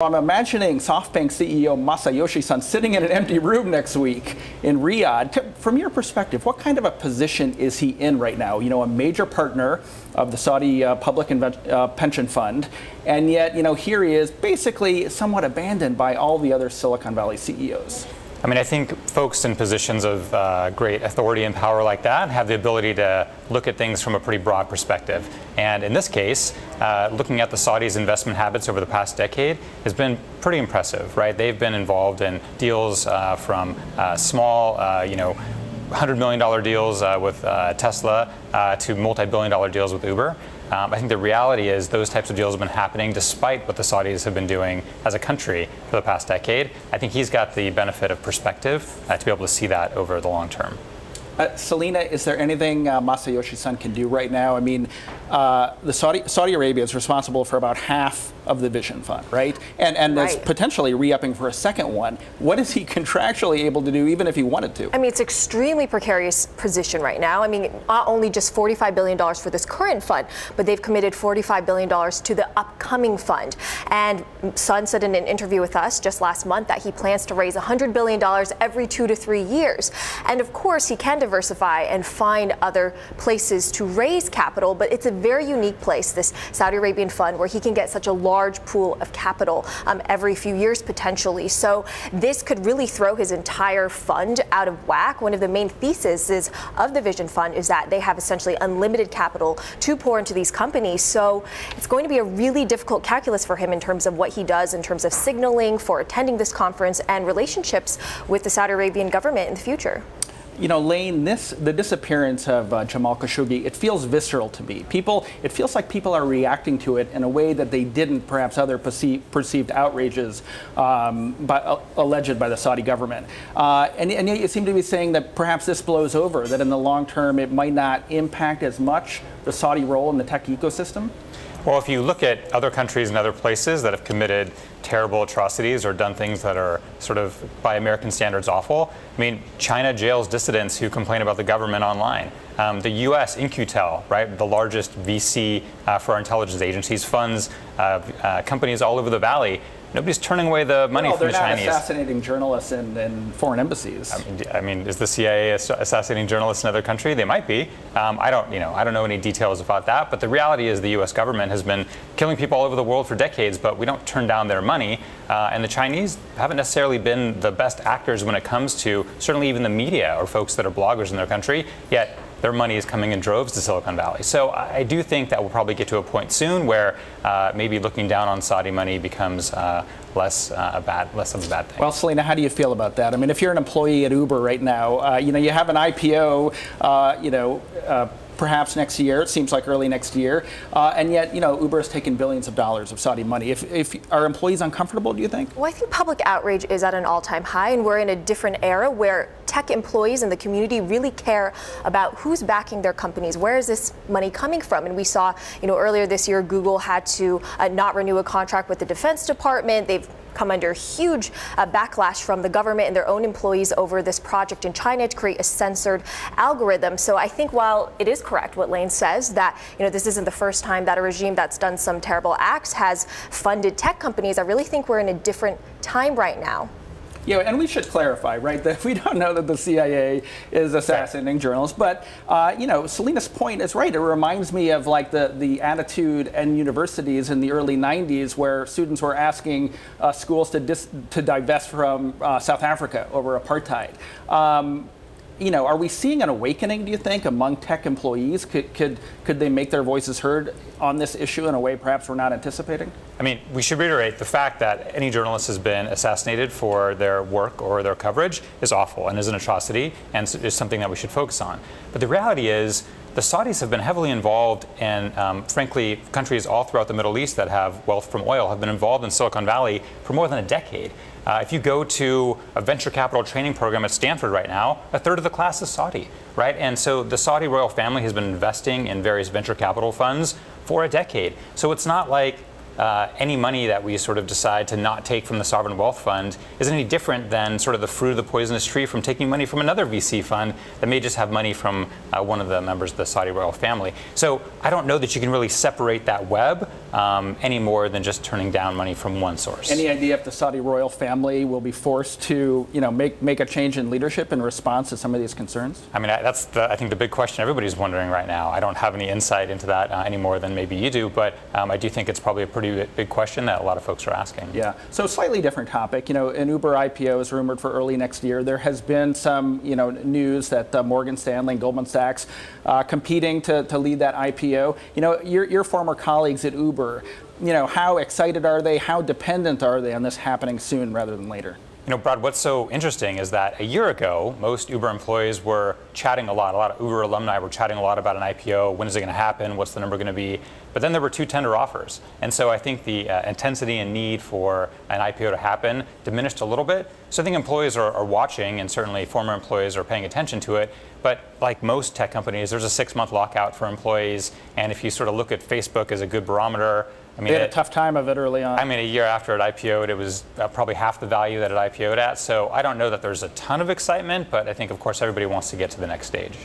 I'm imagining Softbank CEO Masayoshi Son sitting in an empty room next week in Riyadh. From your perspective, what kind of a position is he in right now? You know, a major partner of the Saudi public pension fund, and yet, you know, here he is basically somewhat abandoned by all the other Silicon Valley CEOs. I mean, I think folks in positions of great authority and power like that have the ability to look at things from a pretty broad perspective. And in this case, looking at the Saudis' investment habits over the past decade has been pretty impressive, right? They've been involved in deals from small, $100 million deals with Tesla to multi-billion-dollar deals with Uber. I think the reality is those types of deals have been happening despite what the Saudis have been doing as a country for the past decade. I think he's got the benefit of perspective to be able to see that over the long term. Selina, is there anything Masayoshi Son can do right now? I mean, the Saudi Arabia is responsible for about half of the Vision Fund, right? And right. Is potentially re-upping for a second one. What is he contractually able to do, even if he wanted to? I mean, it's extremely precarious position right now. I mean, not only just $45 billion for this current fund, but they've committed $45 billion to the upcoming fund. And Son said in an interview with us just last month that he plans to raise $100 billion every 2 to 3 years. And of course, he can diversify and find other places to raise capital, but it's a very unique place, this Saudi Arabian fund, where he can get such a large pool of capital every few years potentially. So this could really throw his entire fund out of whack. One of the main theses of the Vision Fund is that they have essentially unlimited capital to pour into these companies. So it's going to be a really difficult calculus for him in terms of what he does in terms of signaling for attending this conference and relationships with the Saudi Arabian government in the future. You know, Lane, the disappearance of Jamal Khashoggi, it feels visceral to me. It feels like people are reacting to it in a way that they didn't perhaps other perceived outrages alleged by the Saudi government. And yet you seem to be saying that perhaps this blows over, that in the long term it might not impact as much the Saudi role in the tech ecosystem? Well, if you look at other countries and other places that have committed terrible atrocities or done things that are sort of, by American standards, awful, I mean, China jails dissidents who complain about the government online. The U.S., In-Q-Tel, right, the largest VC for our intelligence agencies, funds companies all over the valley. Nobody's turning away the money from the Chinese. They're not assassinating journalists in foreign embassies. I mean, is the CIA assassinating journalists in another country? They might be. I don't know any details about that. But the reality is the U.S. government has been killing people all over the world for decades, but we don't turn down their money. And the Chinese haven't necessarily been the best actors when it comes to certainly even the media or folks that are bloggers in their country. Yet their money is coming in droves to Silicon Valley. So I do think that we'll probably get to a point soon where maybe looking down on Saudi money becomes less of a bad thing. Well, Selina, how do you feel about that? I mean, if you're an employee at Uber right now, you have an IPO, perhaps next year. It seems like early next year, and yet, Uber has taken billions of dollars of Saudi money. If are employees uncomfortable, do you think? Well, I think public outrage is at an all-time high, and we're in a different era where tech employees in the community really care about who's backing their companies. Where is this money coming from? And we saw, earlier this year, Google had to not renew a contract with the Defense Department. They've come under huge backlash from the government and their own employees over this project in China to create a censored algorithm. So I think while it is correct what Lane says, that this isn't the first time that a regime that's done some terrible acts has funded tech companies, I really think we're in a different time right now. Yeah, and we should clarify, right, that we don't know that the CIA is assassinating journalists. But, Selina's point is right. It reminds me of, like, the attitude in universities in the early 90s where students were asking schools to divest from South Africa over apartheid. Are we seeing an awakening, do you think, among tech employees? Could they make their voices heard on this issue in a way perhaps we're not anticipating? I mean, we should reiterate the fact that any journalist has been assassinated for their work or their coverage is awful and is an atrocity and is something that we should focus on. But the reality is the Saudis have been heavily involved in, frankly, countries all throughout the Middle East that have wealth from oil have been involved in Silicon Valley for more than a decade. If you go to a venture capital training program at Stanford right now, a third of the class is Saudi, right? And so the Saudi royal family has been investing in various venture capital funds for a decade. So it's not like any money that we sort of decide to not take from the sovereign wealth fund isn't any different than sort of the fruit of the poisonous tree from taking money from another VC fund that may just have money from one of the members of the Saudi royal family. So I don't know that you can really separate that web any more than just turning down money from one source. Any idea if the Saudi royal family will be forced to, make a change in leadership in response to some of these concerns? I mean, that's I think the big question everybody's wondering right now. I don't have any insight into that any more than maybe you do, but I do think it's probably a pretty big question that a lot of folks are asking. Yeah. So slightly different topic. An Uber IPO is rumored for early next year. There has been some, news that Morgan Stanley and Goldman Sachs competing to lead that IPO. Your former colleagues at Uber, how excited are they? How dependent are they on this happening soon rather than later? Brad, what's so interesting is that a year ago, most Uber employees were chatting a lot of Uber alumni were chatting a lot about an IPO. When is it going to happen? What's the number going to be? But then there were 2 tender offers. And so I think the intensity and need for an IPO to happen diminished a little bit. So I think employees are watching, and certainly former employees are paying attention to it. But like most tech companies, there's a 6-month lockout for employees. And if you sort of look at Facebook as a good barometer, they had a tough time of it early on. A year after it IPO'd, it was probably half the value that it IPO'd at. So I don't know that there's a ton of excitement, but I think, of course, everybody wants to get to the next stage.